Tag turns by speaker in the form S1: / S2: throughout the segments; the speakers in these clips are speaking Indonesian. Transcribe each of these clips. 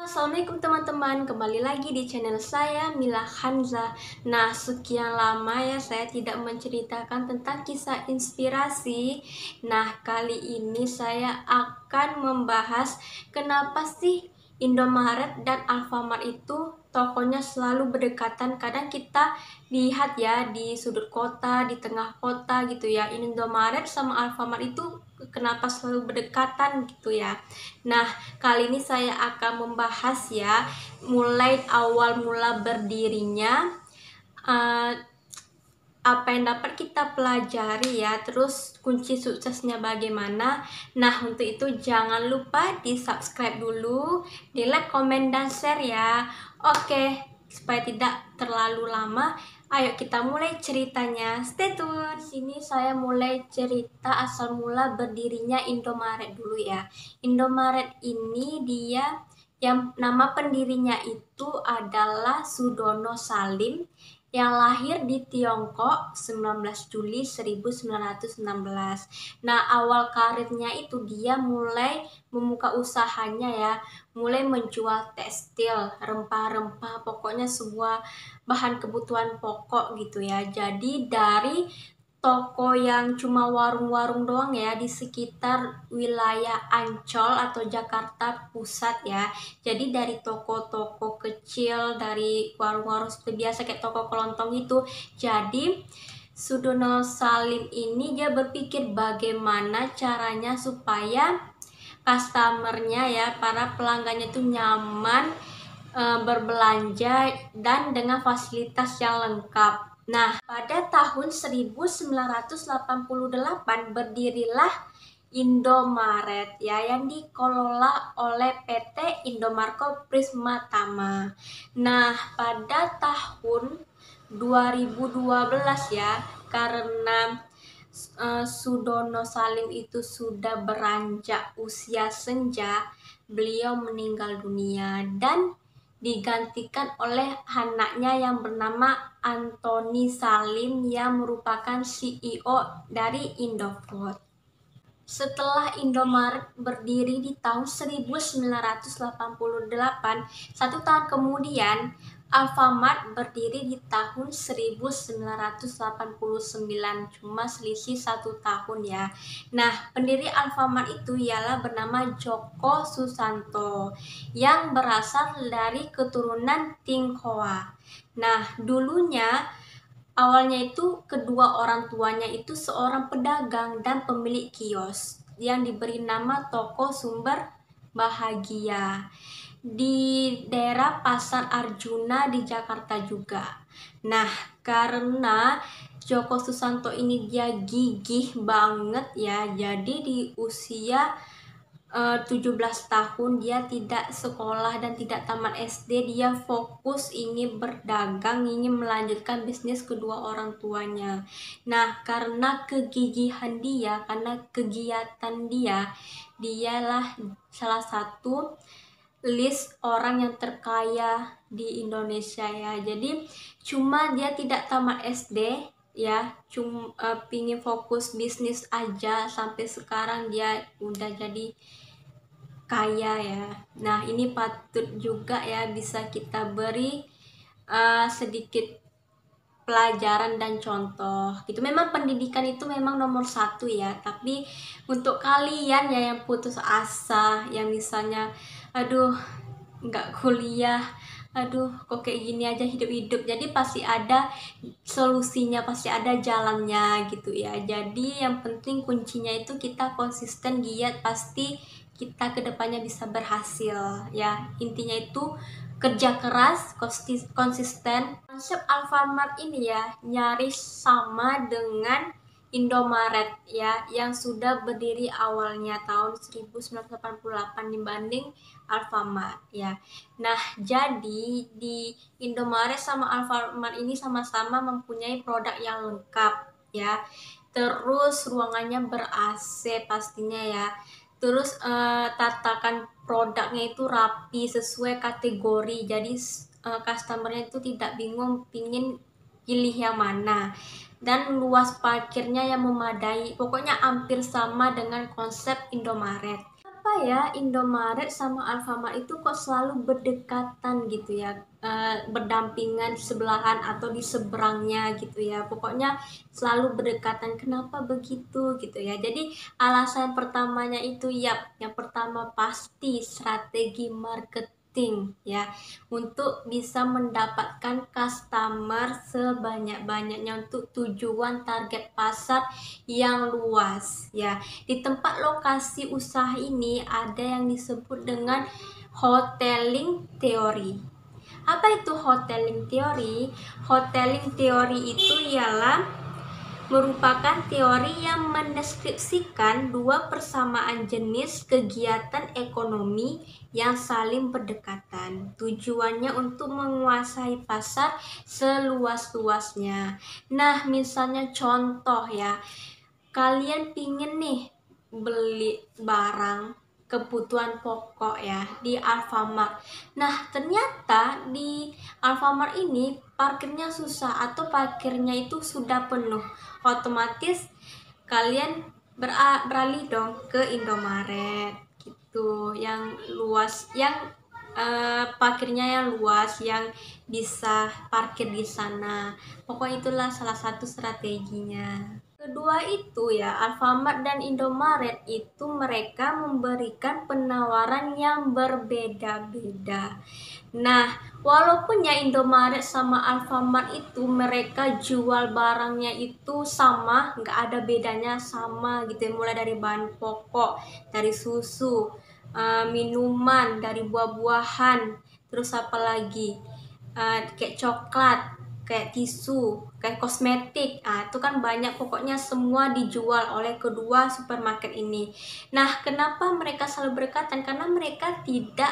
S1: Assalamualaikum teman-teman, kembali lagi di channel saya Mila Hanza. Nah, sekian lama ya saya tidak menceritakan tentang kisah inspirasi. Nah, kali ini saya akan membahas kenapa sih Indomaret dan Alfamart itu tokonya selalu berdekatan. Kadang kita lihat ya di sudut kota, di tengah kota gitu ya, Indomaret sama Alfamart itu kenapa selalu berdekatan gitu ya. Nah, kali ini saya akan membahas ya, mulai awal mula berdirinya, eh, apa yang dapat kita pelajari ya, terus kunci suksesnya bagaimana. Nah, untuk itu jangan lupa di subscribe dulu, di like, komen, dan share ya. Oke, supaya tidak terlalu lama, ayo kita mulai ceritanya. Stay tune. Di sini saya mulai cerita asal mula berdirinya Indomaret dulu ya. Indomaret ini dia yang nama pendirinya itu adalah Sudono Salim, yang lahir di Tiongkok 19 Juli 1916. Nah, awal karirnya itu dia mulai membuka usahanya ya, mulai menjual tekstil, rempah-rempah, pokoknya semua bahan kebutuhan pokok gitu ya. Jadi dari toko yang cuma warung-warung doang ya di sekitar wilayah Ancol atau Jakarta Pusat ya. Jadi dari toko-toko kecil, dari warung-warung seperti biasa kayak toko kelontong itu. Jadi Sudono Salim ini dia berpikir bagaimana caranya supaya customernya ya, para pelanggannya itu nyaman berbelanja dan dengan fasilitas yang lengkap. Nah, pada tahun 1988 berdirilah Indomaret ya, yang dikelola oleh PT Indomarko Prismatama. Nah, pada tahun 2012 ya, karena Sudono Salim itu sudah beranjak usia senja, beliau meninggal dunia dan digantikan oleh anaknya yang bernama Antoni Salim yang merupakan CEO dari Indofood. Setelah Indomaret berdiri di tahun 1988, satu tahun kemudian Alfamart berdiri di tahun 1989, cuma selisih satu tahun ya. Nah, pendiri Alfamart itu ialah bernama Joko Susanto yang berasal dari keturunan Tionghoa. Nah, dulunya awalnya itu kedua orang tuanya itu seorang pedagang dan pemilik kios yang diberi nama Toko Sumber Bahagia di daerah Pasar Arjuna di Jakarta juga. Nah, karena Joko Susanto ini dia gigih banget ya, jadi di usia 17 tahun dia tidak sekolah dan tidak tamat SD, dia fokus ingin berdagang, ingin melanjutkan bisnis kedua orang tuanya. Nah, karena kegigihan dia, karena kegiatan dia, dialah salah satu list orang yang terkaya di Indonesia ya. Jadi cuma dia tidak tamat SD ya, cuma pingin fokus bisnis aja, sampai sekarang dia udah jadi kaya ya. Nah, ini patut juga ya bisa kita beri sedikit pelajaran dan contoh gitu. Memang pendidikan itu memang nomor satu ya, tapi untuk kalian ya yang putus asa, yang misalnya aduh nggak kuliah, aduh kok kayak gini aja hidup-hidup, jadi pasti ada solusinya, pasti ada jalannya gitu ya. Jadi yang penting kuncinya itu kita konsisten, giat, pasti kita kedepannya bisa berhasil ya. Intinya itu kerja keras, konsisten. Konsep Alfamart ini ya nyaris sama dengan Indomaret ya, yang sudah berdiri awalnya tahun 1988 dibanding Alfamart ya. Nah, jadi di Indomaret sama Alfamart ini sama-sama mempunyai produk yang lengkap ya. Terus ruangannya ber-AC pastinya ya. Terus tatakan produknya itu rapi sesuai kategori. Jadi customernya itu tidak bingung pingin pilih yang mana. Dan luas parkirnya yang memadai. Pokoknya hampir sama dengan konsep Indomaret. Apa kenapa ya Indomaret sama Alfamart itu kok selalu berdekatan gitu ya, berdampingan sebelahan atau di seberangnya gitu ya, pokoknya selalu berdekatan, kenapa begitu gitu ya. Jadi alasan pertamanya itu yang pertama pasti strategi marketing ya, untuk bisa mendapatkan customer sebanyak-banyaknya untuk tujuan target pasar yang luas ya. Di tempat lokasi usaha ini ada yang disebut dengan hoteling teori. Apa itu hoteling teori? Hoteling teori itu ialah merupakan teori yang mendeskripsikan dua persamaan jenis kegiatan ekonomi yang saling berdekatan. Tujuannya untuk menguasai pasar seluas-luasnya. Nah, misalnya contoh ya, kalian pingin nih beli barang kebutuhan pokok ya di Alfamart. Nah, ternyata di Alfamart ini parkirnya susah atau parkirnya itu sudah penuh. Otomatis kalian beralih dong ke Indomaret gitu, yang luas, yang parkirnya yang luas, yang bisa parkir di sana. Pokoknya itulah salah satu strateginya. Kedua itu ya, Alfamart dan Indomaret itu mereka memberikan penawaran yang berbeda-beda. Nah, walaupun ya Indomaret sama Alfamart itu mereka jual barangnya itu sama, nggak ada bedanya, sama gitu ya, mulai dari bahan pokok, dari susu, minuman, dari buah-buahan, terus apa lagi, kayak coklat, kayak tisu, kayak kosmetik, itu kan banyak, pokoknya semua dijual oleh kedua supermarket ini. Nah, kenapa mereka selalu berdekatan? Karena mereka tidak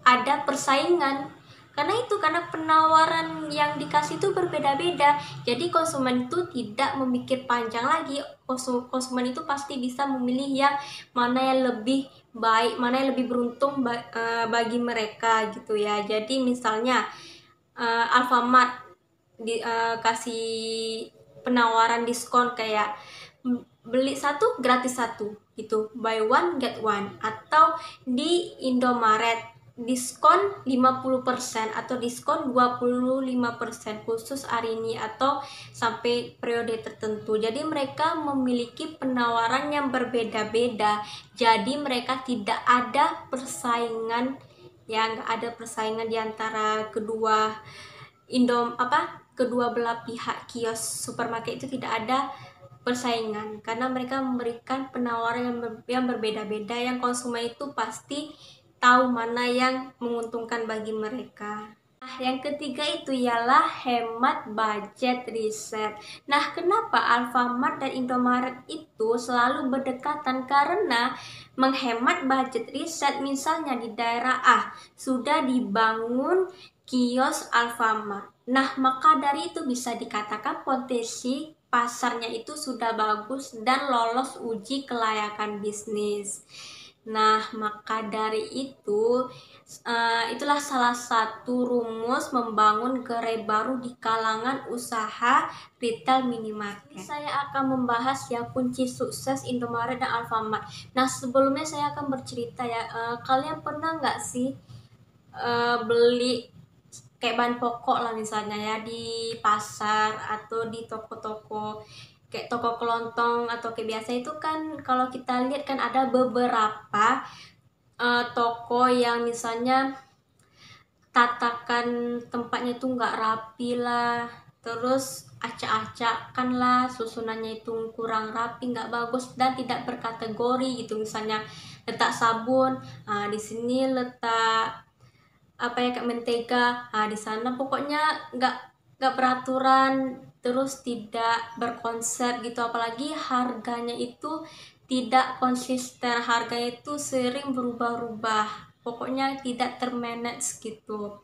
S1: ada persaingan. Karena penawaran yang dikasih itu berbeda-beda. Jadi konsumen itu tidak memikir panjang lagi. Konsumen itu pasti bisa memilih yang mana yang lebih baik, mana yang lebih beruntung bagi mereka gitu ya. Jadi misalnya Alfamart kasih penawaran diskon kayak beli satu gratis satu gitu, buy one get one. Atau di Indomaret diskon 50% atau diskon 25% khusus hari ini atau sampai periode tertentu. Jadi mereka memiliki penawaran yang berbeda-beda, jadi mereka tidak ada persaingan, yang nggak ada persaingan di antara kedua belah pihak kios supermarket itu, tidak ada persaingan karena mereka memberikan penawaran yang berbeda-beda, yang konsumen itu pasti tahu mana yang menguntungkan bagi mereka. Nah, yang ketiga itu ialah hemat budget riset. Nah, kenapa Alfamart dan Indomaret itu selalu berdekatan? Karena menghemat budget riset, misalnya di daerah A sudah dibangun kios Alfamart. Nah, maka dari itu bisa dikatakan potensi pasarnya itu sudah bagus dan lolos uji kelayakan bisnis. Nah, maka dari itu itulah salah satu rumus membangun gerai baru di kalangan usaha retail minimarket. Saya akan membahas ya kunci sukses Indomaret dan Alfamart. Nah, sebelumnya saya akan bercerita ya, kalian pernah nggak sih beli kayak bahan pokok lah misalnya ya di pasar atau di toko-toko kayak toko kelontong atau kayak biasa itu kan, kalau kita lihat kan ada beberapa toko yang misalnya tatakan tempatnya itu nggak rapi lah, terus acak-acakan lah, susunannya itu kurang rapi, nggak bagus dan tidak berkategori gitu. Misalnya letak sabun, di sini letak apa ya, kayak mentega, di sana pokoknya nggak beraturan, terus tidak berkonsep gitu. Apalagi harganya itu tidak konsisten, harganya itu sering berubah-ubah, pokoknya tidak termanage gitu.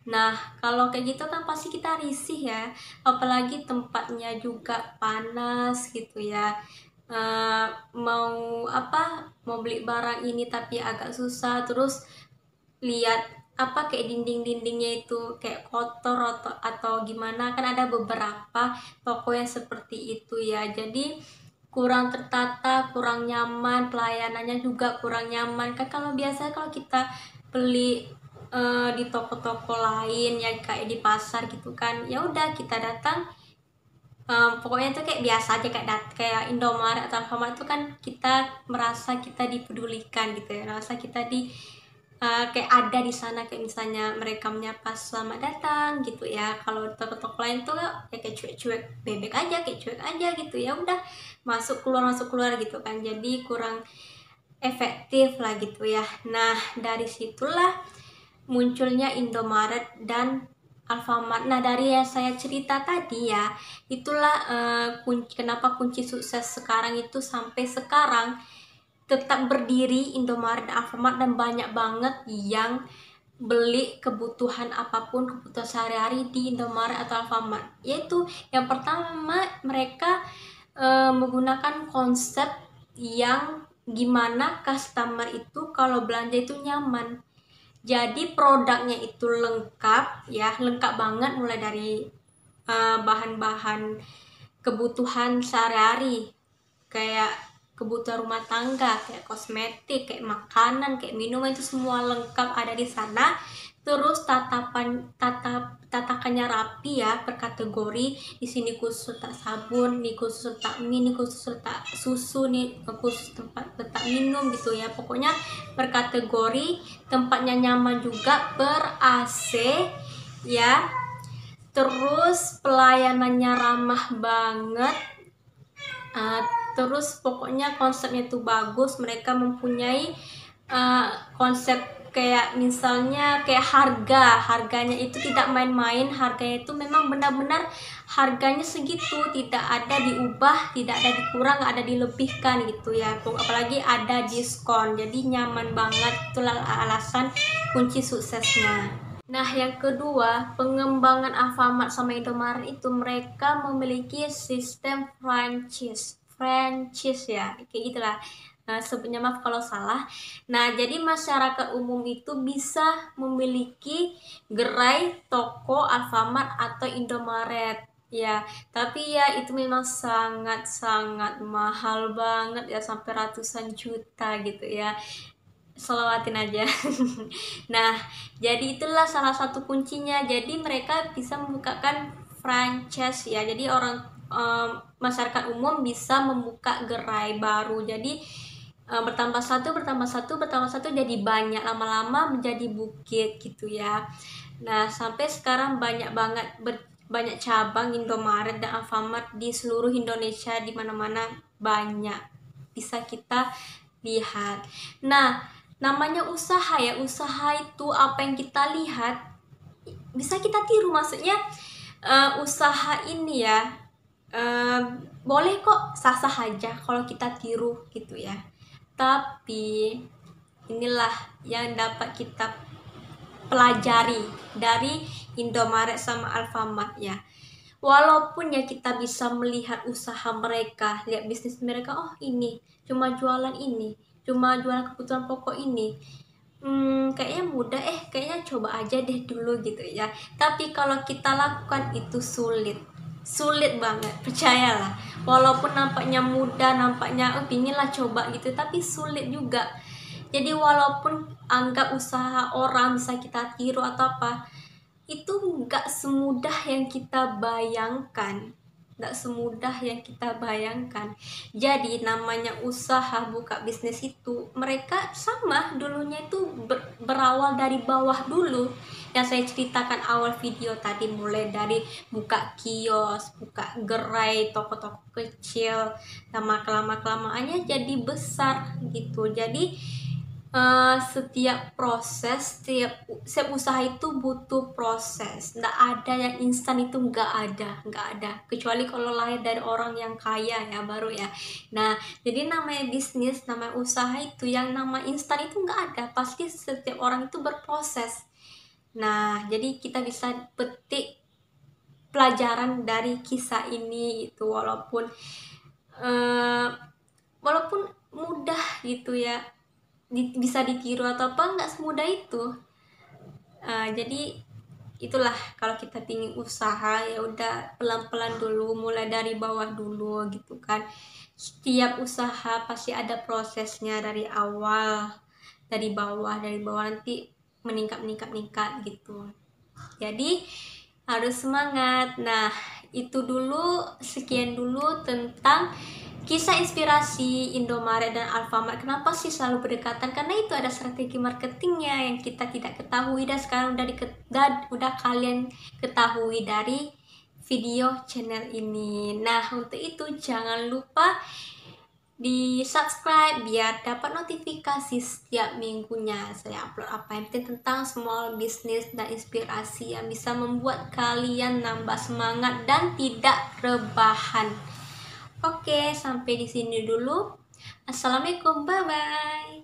S1: Nah, kalau kayak gitu kan pasti kita risih ya, apalagi tempatnya juga panas gitu ya. Mau beli barang ini tapi agak susah, terus lihat kayak dinding-dindingnya itu kayak kotor atau gimana, kan ada beberapa toko yang seperti itu ya. Jadi kurang tertata, kurang nyaman, pelayanannya juga kurang nyaman kan. Kalau biasa kalau kita beli di toko-toko lain ya kayak di pasar gitu kan, ya udah kita datang, pokoknya itu kayak biasa aja, kayak Indomaret atau Alfamart itu kan kita merasa kita dipedulikan gitu ya, merasa kita kayak ada di sana, kayak misalnya mereka menyapa selamat datang gitu ya. Kalau toko-toko lain tuh ya kayak cuek-cuek bebek aja, kayak cuek aja gitu ya, udah masuk keluar gitu kan, jadi kurang efektif lah gitu ya. Nah dari situlah munculnya Indomaret dan Alfamart. Nah dari yang saya cerita tadi ya, itulah kenapa kunci sukses sekarang itu sampai sekarang tetap berdiri Indomaret dan Alfamart, dan banyak banget yang beli kebutuhan apapun, kebutuhan sehari-hari di Indomaret atau Alfamart. Yaitu yang pertama, mereka menggunakan konsep yang gimana customer itu kalau belanja itu nyaman. Jadi produknya itu lengkap ya, lengkap banget, mulai dari bahan-bahan kebutuhan sehari-hari, kayak kebutuhan rumah tangga, kayak kosmetik, kayak makanan, kayak minuman, itu semua lengkap ada di sana. Terus tatakannya rapi ya, per kategori. Di sini khusus letak sabun, ini khusus letak mie, ini khusus letak susu, nih khusus tempat letak minum gitu ya. Pokoknya per kategori, tempatnya nyaman juga, ber AC ya. Terus pelayanannya ramah banget. Terus pokoknya konsepnya itu bagus. Mereka mempunyai konsep kayak misalnya kayak harganya itu tidak main-main. Harganya itu memang benar-benar harganya segitu, tidak ada diubah, tidak ada dikurang, ada dilebihkan gitu ya. Apalagi ada diskon, jadi nyaman banget. Itulah alasan kunci suksesnya. Nah, yang kedua, pengembangan Alfamart sama Indomaret itu mereka memiliki sistem franchise ya, kayak gitulah. Nah, sebutnya maaf kalau salah. Nah, jadi masyarakat umum itu bisa memiliki gerai toko Alfamart atau Indomaret ya, tapi ya itu memang sangat-sangat mahal banget ya, sampai ratusan juta gitu ya, selawatin aja. Nah, jadi itulah salah satu kuncinya. Jadi mereka bisa membukakan franchise ya. Jadi masyarakat umum bisa membuka gerai baru. Jadi bertambah satu jadi banyak, lama-lama menjadi bukit gitu ya. Nah, sampai sekarang banyak banget banyak cabang Indomaret dan Alfamart di seluruh Indonesia, di mana-mana banyak bisa kita lihat. Nah, namanya usaha ya, usaha itu apa yang kita lihat bisa kita tiru, maksudnya usaha ini ya boleh kok, sah-sah aja kalau kita tiru gitu ya. Tapi inilah yang dapat kita pelajari dari Indomaret sama Alfamart ya. Walaupun ya kita bisa melihat usaha mereka, lihat bisnis mereka, oh ini cuma jualan ini, cuma jualan kebutuhan pokok ini, kayaknya mudah, kayaknya coba aja deh dulu gitu ya. Tapi kalau kita lakukan itu sulit banget, percayalah. Walaupun nampaknya mudah, nampaknya pingin lah coba gitu, tapi sulit juga. Jadi walaupun anggap usaha orang bisa kita tiru atau apa, itu nggak semudah yang kita bayangkan, Jadi namanya usaha, buka bisnis itu, mereka sama dulunya itu berawal dari bawah dulu, yang saya ceritakan awal video tadi, mulai dari buka kios, buka gerai, toko-toko kecil, lama kelamaannya jadi besar gitu. Jadi setiap setiap usaha itu butuh proses, nggak ada yang instan, itu nggak ada, kecuali kalau lahir dari orang yang kaya ya baru ya. Nah, jadi namanya bisnis, namanya usaha itu, yang nama instan itu nggak ada, pasti setiap orang itu berproses. Nah, jadi kita bisa petik pelajaran dari kisah ini itu, walaupun mudah gitu ya, bisa ditiru atau apa, nggak semudah itu. Jadi itulah, kalau kita pingin usaha ya udah pelan-pelan dulu, mulai dari bawah dulu gitu kan. Setiap usaha pasti ada prosesnya dari awal, dari bawah nanti meningkat gitu. Jadi harus semangat. Nah, itu dulu, sekian dulu tentang kisah inspirasi Indomaret dan Alfamart. Kenapa sih selalu berdekatan? Karena itu ada strategi marketingnya yang kita tidak ketahui, dan sekarang udah kalian ketahui dari video channel ini. Nah, untuk itu jangan lupa di subscribe biar dapat notifikasi setiap minggunya saya upload apa yang tentang small business dan inspirasi yang bisa membuat kalian nambah semangat dan tidak rebahan. Oke, sampai di sini dulu. Assalamualaikum, bye bye.